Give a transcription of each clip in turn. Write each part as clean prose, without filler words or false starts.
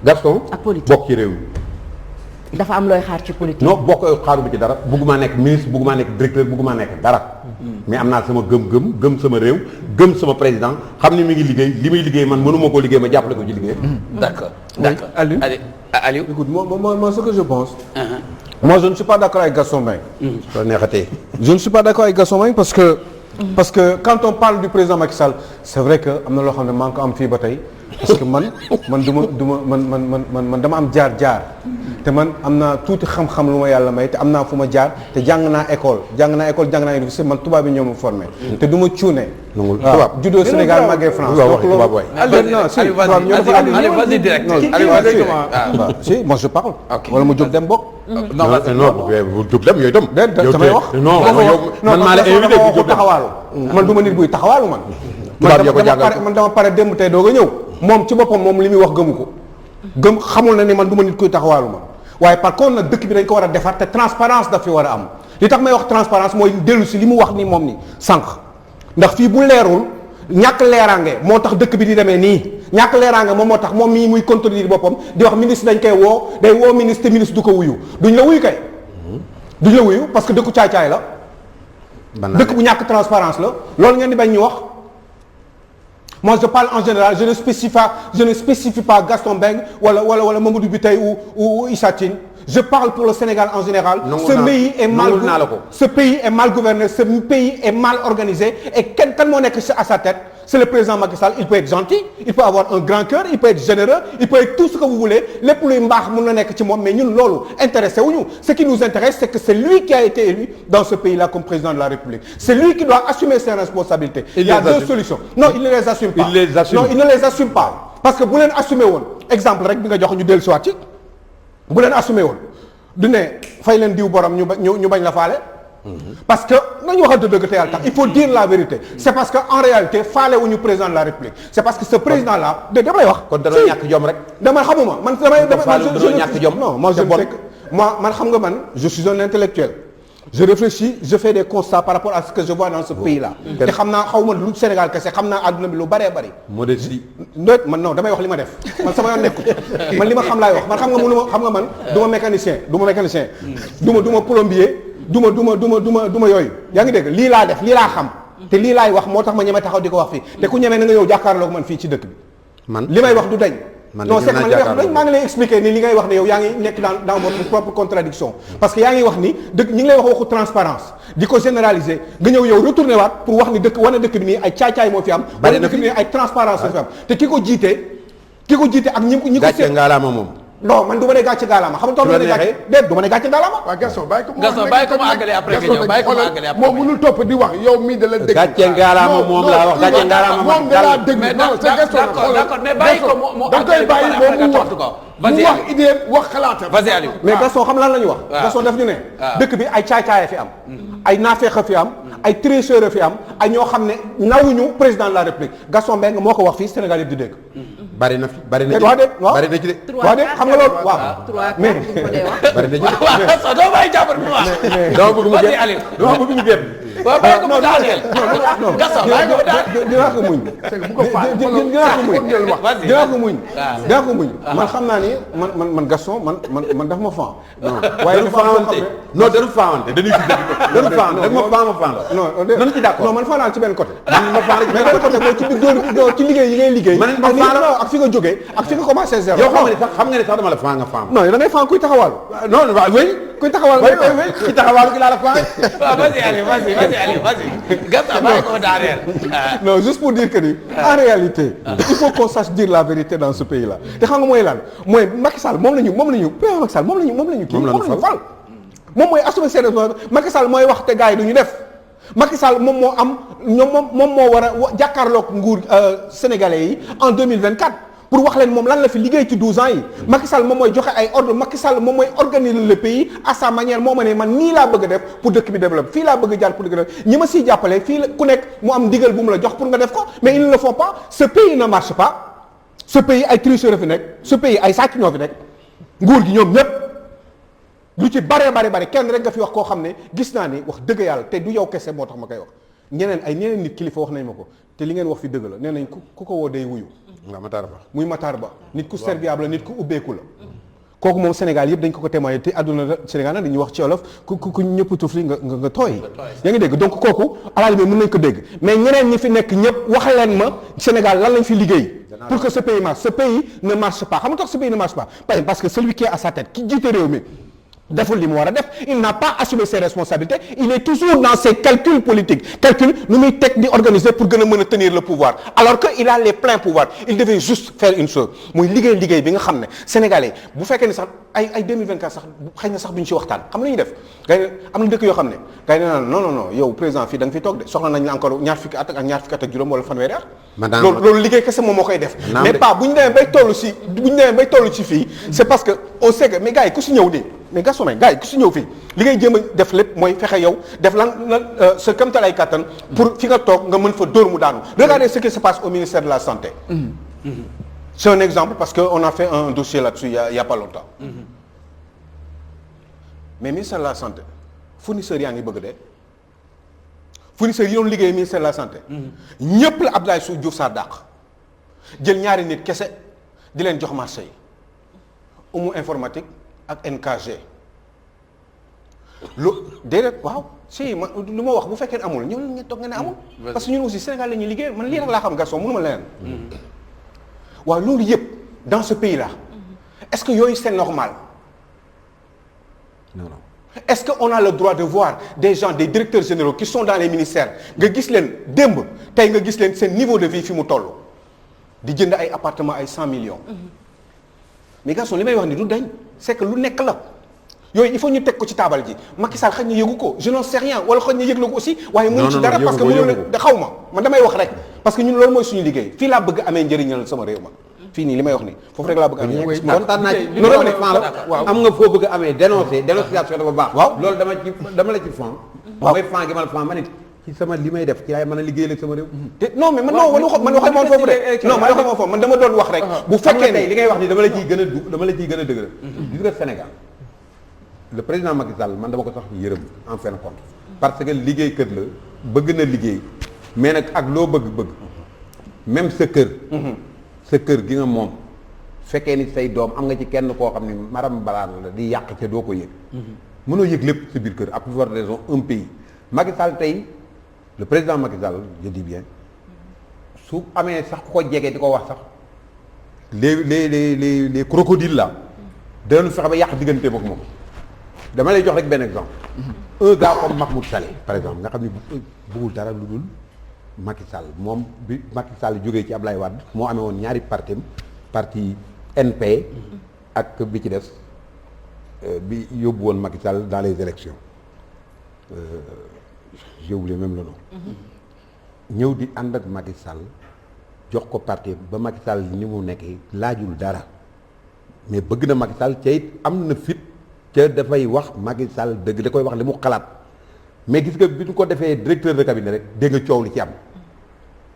Gaston ak politique bokk ci réew mi. dafa am looy xaar ci politique. non bokk xaaru bi ci dara bëgguma nekk ministre bëgguma nekk directeur bëgguma nekk dara. mais am naa sama gëm-gëm gëm sama réew gëm sama président xam ni mi ngi liggéey li muy liggéey man mënuma koo liggéey ma jàppale ko ci liggéey. D'accord. Aliou. Aliou. Écoute, moi ce que je pense. Moi je ne suis pas d'accord avec Gaston Mbengue. soo neexatee. Je ne suis pas d'accord avec Gaston Mbengue parce que quand on parle du président Macky Sall c'est vrai que am na loo xam ne maa ngi ko am fii ba tey parce que man dama am jaar te man am naa tuuti xam-xam lu ma yàlla may te am naa fu ma jaar te jàng naa école jàng naa université man tubaab bi ñoo ma formé te du ma cuune. waaw juddoo Sénégal màggee France. donc loolu Vas-y direct. si moi je parle. wala ma jóg dem bokk. non bu jóg dem yooyu itam. damay wax. non man maa la invité bu jóg dem taxawaalu. man du ma nit buy taxawaalu man. tubaab yoo ko jàngal man dama pare démb tey doog a ñëw moom ci boppam moom li muy wax gëmu ko xamul na ni man du ma nit kuy taxawaalu man waaye par contre nag dëkk bi dañ ko war a defar te transparence daf fi war a am li tax may wax transparence mooy dellu si li mu wax ni moom ni sànq ndax fii bu leerul ñàkk leeraange moo tax dëkk bi di demee nii ñàkk leeraange moom moo tax moom mii muy contredire boppam di wax ministre dañ koy woo day woo ministre te ministre du ko wuyu duñ la wuyu kay duñ la wuyu parce que dëkku caay-caay la dëkk bu ñàkk transparence la loolu ngeen di bañ ñu wax. Moi je parle en général je ne spécifie pas Gaston Mbengue wala Mamadou Bitèye ou Issa Tine je parle pour le Sénégal en général. Ce pays est mal gouverné ce pays est mal organisé et kan moo nekk à sa tête c'est le président Macky Sall il peut être gentil il peut avoir un grand cœur il peut être généreux il peut être tout ce que vous voulez lépp luy mbaax mën na nekk ci moom mais ñun loolu intéressé wuñu ce qui nous intéresse c'est que c'est lui qui a été élu dans ce pays-là comme président de la République c'est lui qui doit assumer ses responsabilités. Il y a deux solutions. Non il ne les assume pas. Non il ne les assume pas parce que bu leen assumer woon exemple rek bi nga jox ñu dellu si waat ci bu leen assumer woon du ne fay leen diw borom ñu bañ la faale. parce que nañu waxante dëgg te yàlla tax il faut dire la vérité c'est parce que en réalité faale wuñu président de la République c'est parce que ce président là damay wax. kon dana ñàkk jom rek. dama xamuma man damay ñàkk jom. non moi je sais que man xam nga man je suis un intellectuel je réfléchis je fais des constats par rapport à ce que je vois dans ce pays là. te xam naa xawma lu Sénégal kese xam naa àdduna bi lu bëree bëri. modestie. man non damay wax li ma def man sama yoon nekkul man li ma xam laay wax man xam nga man du ma mécanicien du ma plombier. duma yooyu yaa ngi dégg lii laa def lii laa xam te lii laay wax moo tax ma ñeme taxaw di ko wax fii te ku ñeme na nga yow jàkkaarloog man fii ci dëkk bi man li may wax du dañ non c'est que man li may wax du dañ maa ngi lay expliquer ni li ngay wax ne yow yaa ngi nekk dans votre propre contradiction parce que yaa ngi wax ni dëkk ñi ngi lay wax waxu transparence di ko généraliser nga ñëw yow retourner waat pour wax ni dëkk wane dëkk bi nii ay caay-caay moo fi am wane dëkk bi nii ay transparence moo fi am te ki ko jiite ak ñi ko gàcce ngaalaama moom non man du ma ne gàcce gaalaama xam nga du ma ne gàcce gaalaama. waaw Gaston bàyyi ko mu àggale après nga ñëw bàyyi ko mu àggale après moom mënul topp di wax yow mii da la dégg. gàcce gaalaama moom laa wax gàcce gaalaama moom da laa dégg. mais d'accord mais bàyyi ko mu àggale ba pare après nga tontu ko. mu wax idée wax xalaatam. vas-y Aliou. mais Gaston xam lan la ñu wax. Gaston daf ñu ne. dëkk bi ay caay-caay fi am. ay naafeex fi am. ay tricheurs fi am ay ñoo xam ne nawuñu président de la République Gaston Mbengue moo ko wax fii Sénégal yëpp di dégg. bari na ci de. waaw de xam nga loolu waaw. mais bari na ci de. waaw doo bàyyi jàppal mu wax. dama bëgg mu génn dama bëgg mu génn. waaw bàyyi ko mu daaneel. Gaston bàyyi ko mu daaneel. dinaa ko muñ. dinaa ko muñ. man xam naa ni man Gaston man daf ma fan. waaye du faawante non dañu faawante dañuy gis dañu faawante rek ma faan la. non nañu ci d'accord non man faa naa ci benn côté. ma faan la mais benn côté mooy ci liggéey yi ngay liggéey. ma faan la ak fi nga jógee ak fi nga commencé zéro. yow xam nga ne sax dama la faan nga faam. non da ngay faan kuy taxawaalu. non waaw oui. kuy taxawaalu ci taxawaalu gi laa la faan. waaw vas-y Aliou vas-y Gaston bàyyi ko daaneel. non juste pour dire que ni en réalité il faut qu'on sache dire la vérité dans ce pays là te xam nga mooy lan mooy Macky Sall moom la ñu président Macky Sall moom la ñu fal moom mooy assumer ses responsabilités Macky Sall mooy wax te gars yi du ñu def Macky Sall moom moo am moom moo war a jàkkaarloog nguur sénégalais yi en 2024 pour wax leen moom lan la fi liggéey ci 12 ans yi Macky Sall moom mooy joxe ay ordre Macky Sall moom mooy organiser le pays à sa manière moo ma ne man nii laa bëgg a def pour dëkk bi développer fii laa bëgg a jàll pour dëkk bi ñi ma siy jàppale fii la ku nekk mu am ndigal bu mu la jox pour nga def ko mais ils ne le font pas ce pays ne marche pas ce pays ay tricheurs fi nekk ce pays ay sàcc ñoo fi nekk nguur gi ñoom ñépp lu ci bare kenn rek nga fi wax koo xam ne gis naa ni wax dëgg yàlla te du yow kese moo tax ma koy wax ñeneen nit kilifa wax nañ ma ko te li ngeen wax fi dëgg la nee nañ ku ko woo day wuyu. waaw Matar Ba. muy Matar Ba nit ku serviable la nit ku ubbeeku la. kooku moom Sénégal yëpp dañ ko témoigné te àdduna Sénégal nag dañuy wax ci wolof ku ñëpp tufli nga tooy. yaa ngi dégg donc kooku à la limite mën nañ ko dégg mais ñeneen ñi fi nekk ñëpp wax leen ma Sénégal lan lañ fi liggéey. pour que ce pays marche ce pays ne marche pas xam nga tax ce pays ne marche pas parce que celui qui est à sa tête ki jiite réew mi deful li mu war a def il n'a pas assumé ses responsabilités il est toujours dans ses calculs politiques calcul nu muy teg di organiser pour gën a mën a tenir le pouvoir alors que il a les pleins pouvoirs il devait juste faire une chose muy liggéey bi nga xam ne sénégalais bu fekkee ne sax ay 2024 sax xëy na sax duñ ci waxtaan xam nañu def gars yi am na dëkk yoo xam ne gars yi naan non yow président fii da nga fi toog de soxla nañ la encore ñaar fukki at ak juróom wala fanweeri at loolu liggéey kese moom moo koy def mais pas bu ñu demee bay toll ci fii c'est parce que on sait que mais gars yi ku si ñëw nii mais Gaston gars yi ku si ñëw fii li ngay jéem a def lépp mooy fexe yow def lan sa kamtal ay kattan pour fi nga toog nga mën fa dóor mu daanu regardez ce qui se passe au ministère de la santé c'est un exemple parce que on a fait un dossier là-dessus il y a pas longtemps mais ministère de la santé fournisseurs yaa ngi bëgg de fournisseurs yi doon liggéey ministère de la santé ñépp la Abdoulaye Diouf Sarr dàq jël ñaari nit kese di leen jox marché yi umu informatique ak NKG lu déedéet waaw si man lu ma wax bu fekkee amul ñëw ngeen toog nga ne amul parce que ñun aussi Sénégal la ñuy liggéey man lii rek laa xam Gaston mënuma leneen waaw loolu yëpp dans ce pays là est-ce que yooyu c'est normal non est-ce que on a le droit de voir des gens des directeurs généraux qui sont dans les ministères nga gis leen démb tey nga gis leen seen niveau de vie fi mu toll di jënd ay appartements ay 100 millions mais Gaston li may wax ni du dañ c'est que lu nekk la yooyu il faut ñu teg ko ci taabal ji Macky Sall xëy na yëgu ko je n'en sais rien wala xëy na yëg na ko aussi waaye mënu ci dara parce que mënu da xaw ma man damay wax rek parce que ñun loolu mooy suñu liggéey fii laa bëgg amee njëriñal sama réew ma fii nii li may wax nii foofu rek laa bëgg amee kontaan naa ci dama ne fan am nga foo bëgg amee dénonciation dafa baax waaw loolu dama la ci fan mooy fan gi ma la fan ma nit ci sama li may def ci laay mën a liggéeyal ak sama réew te non mais man waxee moon foofu de non man waxee moon foofu man dama doon wax rek bu fekkee tey li ngay wax ni dama la ciy gën a dëgëral gis nga Sénégal le président Macky Sall man dama ko sax yërëm en fin de compte parce que liggéey kër la bëgg na liggéey mais nag ak loo bëgg même sa kër gi nga moom fekkee ni say doom am nga ci kenn koo xam ni maram balaa la di yàq ca doo ko yëg mënoo yëg lépp sa biir kër à plus forte raison un pays Macky Sall tey le président Macky Sall je dis bien su amee sax ku ko jege di ko wax sax les crocodiles là danañu fexe ba yàq diggante ak moom dama lay jox rek benn exemple un gars comme Mahmoud Saleh par exemple nga xam ni bëggul dara lu dul Macky Sall moom bi Macky Sall jógee ci Ablaye Wade moo amee woon ñaari parti NP ak bi ci des bi yóbbu woon Macky Sall dans les élections j'ai oublié même le nom ñëw di ànd ak Macky Sall jox ko parti ba Macky Sall ni mu nekkee laajul dara mais bëgg na Macky Sall ca it am na fit ca dafay wax Macky Sall dëgg da koy wax li mu xalaat mais gis nga bi ñu ko defee directeur de cabinet rek dégg nga coow li ci am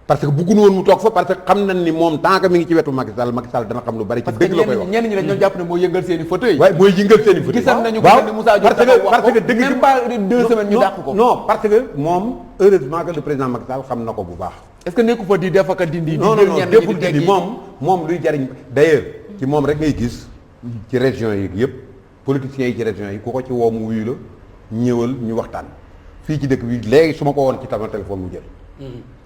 parce que bëgguñu woon mu toog fa parce que xam nañ ni moom tant que mi ngi ci wetu Macky Sall dana xam lu bari ci dëgg la koy wax ñenn ñi dañoo jàpp ne moo yëngal seen i fauteuil waaye mooy yëngal seen i fauteuil gisan nañu ko ne Moussa Diop parce que dëgg même pas 2 semaines ñu dàq ko non parce que moom heureusement que le président Macky Sall xam na ko bu baax est-ce que nekku fa di def ak dindi non deful dindi moom luy jariñ d'ailleurs ci moom rek ngay gis ci région yi yëpp politiciens yi ci région yi ku ko ci woo mu wuyu la ñëwal ñu waxtaan fii ci dëkk bi léegi su ma ko woon ci sama téléphone mu jël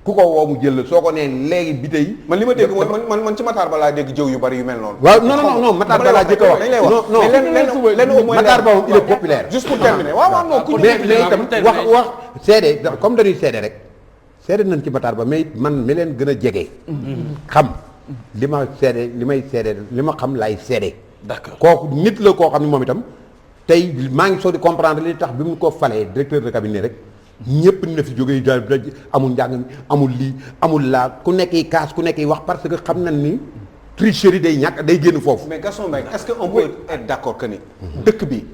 ku ko woo mu jël la soo ko nee léegi bi tey man li ma dégg mooy man ci Matar Ba laa dégg jëw yu bari yu mel noonu waaw non Matar Ba laa jëkk a wax dañ lay wax lenn au moins Matar Ba il est populaire juste pour terminer waaw non ku mais itam wax seede comme dañuy seede rek seede nañ ci Matar Ba mais man mi leen gën a jege xam li ma seede li may seede li ma xam laay seede d'accord kooku nit la koo xam ne moom itam tey maa ngi soo di comprendre li tax bi mu ko falee directeur de cabinet rek ñëpp ni na fi jógee amul njàng mi amul lii amul laa ku nekk yi kaas ku nekk yi wax parce que xam nañ ni tricherie day ñàkk day génn foofu. mais Gaston Mbengue est-ce que on peut être d'accord que ni dëkk bi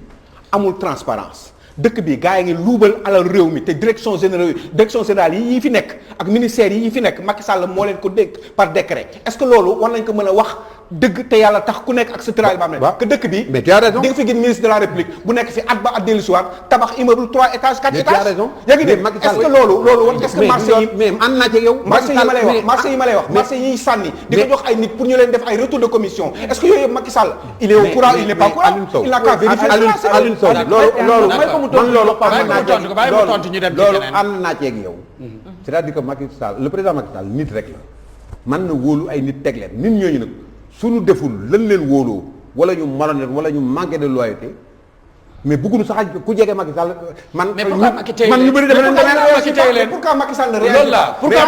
amul transparence dëkk bi gars yi ngi luubal alal réew mi te direction générale yi fi nekk ak ministères yi fi nekk Macky Sall moo leen ko dégg par décret est-ce que loolu war nañ ko mën a wax dëgg te yàlla tax ku nekk ak sa tëraay ba am ne que dëkk bi mais tu as raison di nga fi gis ministre de la République bu nekk fi at ba at dellu si waat tabax immeuble 3 étages 4 mais tu as étages raison yaa ngi dégg est-ce que loolu est-ce que marché yi mais ànd naa ci yow marché yi ma lay wax marché yi sànni di ko jox ay nit pour ñu leen def ay retour de commission est-ce que yooyu yëpp Macky Sall il est au courant il n'est pas au courant il n'a qu'à vérifier Alioune Sow loolu ànd naa ci ak yow c'est-à-dire que Macky Sall le président Macky Sall nit rek la man na wóolu ay nit teg leen nit ñooñu nag suñu deful lan leen wóoloo wala ñu malhonnête wala ñu manqué de loyauté mais bëgguñu sax ku jege Macky Sall man ñu bëri def nañ pourquoi Macky Sall ne loolu la pourquoi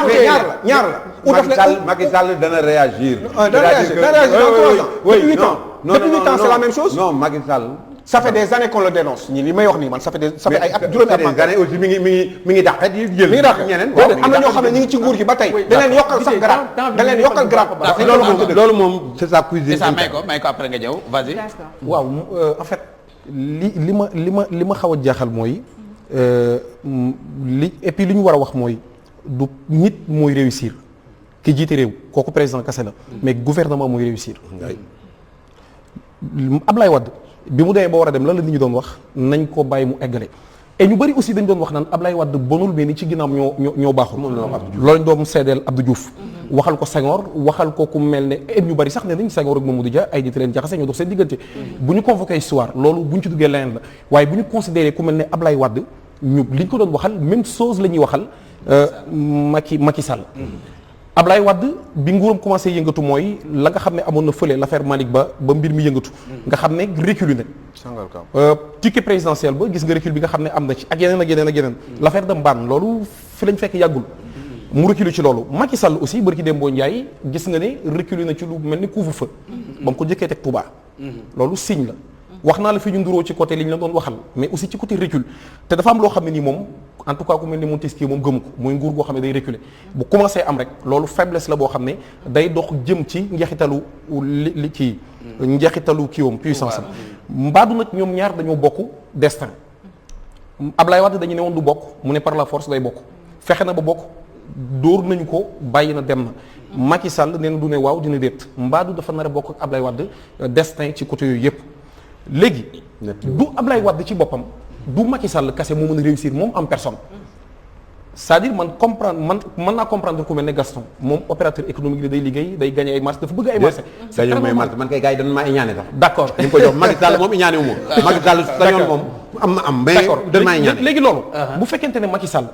ñaar la Macky Sall dana réagir dana réagir dans 3 ans depuis 8 ans depuis 8 ans c'est la même chose non Macky Sall ça fait des années qu'on le dénonce ñi li may wax nii man ça fait ay at juróomi at des années aussi mi ngi dàq di jël mi ngi dàq ñeneen am na ñoo xam ne ñu ngi ci nguur gi ba tey da leen yokkal sax grade da leen yokkal grade loolu moom c'est sa cuisine c'est ça may ko après nga ñëw vas-y waaw en fait li ma xaw a jaaxal mooy et puis li ñu war a wax mooy du nit mooy réussir ki jiite réew kooku président kese la mais gouvernement mooy réussir Ablaye Wade bi mu demee ba war a dem lan la nit ñi doon wax nañ ko bàyyi mu eggale et ñu bëri aussi dañ doon wax naan Ablaye Wade bonul mais ni ci ginnaaw ñoo baaxul loolu doon seedeel Abdou Diouf waxal ko Senghor waxal ko ku mel ne et ñu bëri sax ne nañ Senghor ak Mamadou Dia ay nit leen jaxase ñoo dox seen diggante bu ñu convoqué histoire loolu bu ñu ci duggee leneen la waaye bu ñu considéré ku mel ne Ablaye Wade ñu li ñu ko doon waxal même chose la ñuy waxal Macky Sall Ablaye Wade bi nguuram commencé yëngatu mooy la nga xam ne amoon na fële l'affaire Malick ba mbir mi yëngatu nga xam ne recul na ticket présidentiel ba gis nga recul bi nga xam ne am na ci ak yeneen l'affaire de Mbane loolu fi lañ fekk yàggul mu reculé ci loolu Macky Sall aussi bërki Dembo Ndiaye gis nga ne reculé na ci lu mel ni couvre-feu ba mu ko jëkkee teg Touba loolu signe la wax naa la fi ñu nduroo ci côté li ñu la doon waxal mais aussi ci côté recul te dafa am loo xam ne nii moom en tout cas ku mel ni Montesquieu moom gëmu ko muy nguur goo xam ne day reculer bu commencé am rek loolu faiblesse la boo xam ne day dox jëm ci njeexitalu li ci njeexitalu kiiwam puissance am mbaadu nag ñoom ñaar dañoo bokk destin Ablaye Wade dañu ne woon du bokk mu ne par la force day bokk fexe na ba bokk dóor nañu ko bàyyi na dem na Macky Sall nee na du ne waaw dina déet mbaadu dafa nar a bokk ak Ablaye Wade destin ci côté yooyu yëpp léegi du Ablaye Wade ci boppam du Macky Sall kese moo mën a réussir moom en personne c'est-à-dire man naa comprendre ku mel ne Gaston moom opérateur économique la day liggéey day gagné ay marché dafa bëgg ay marché dañoo may marché man kay gars yi dañ maa iñaane sax d'accord ñu ngi ko jox Macky Sall moom iñaane wu ma Macky Sall sañoon moom am mais dañ maa iñaane léegi loolu bu fekkente ne Macky Sall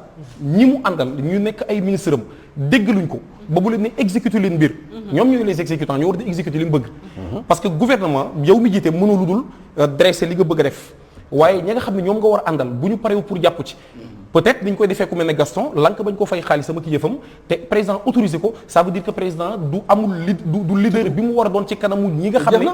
ñi mu àndal ñu nekk ay ministre am déggaluñ ko ba bu leen ne exécuter leen mbir ñoom ñooy les exécutants ñoo war di exécuter li mu bëgg parce que gouvernement yow mi jiite mënul lu dul dresser li nga bëgg a def waaye ñi nga xam ne ñoom nga war a àndal bu ñu parewu pour jàpp ci peut-être ni ñu koy defee ku mel ne Gaston lank bañ ko fay xaalis sama ki yëfam te président autorisé ko ça veut dire que président du amul du leader bi mu war a doon ci kanamu ñi nga xam ne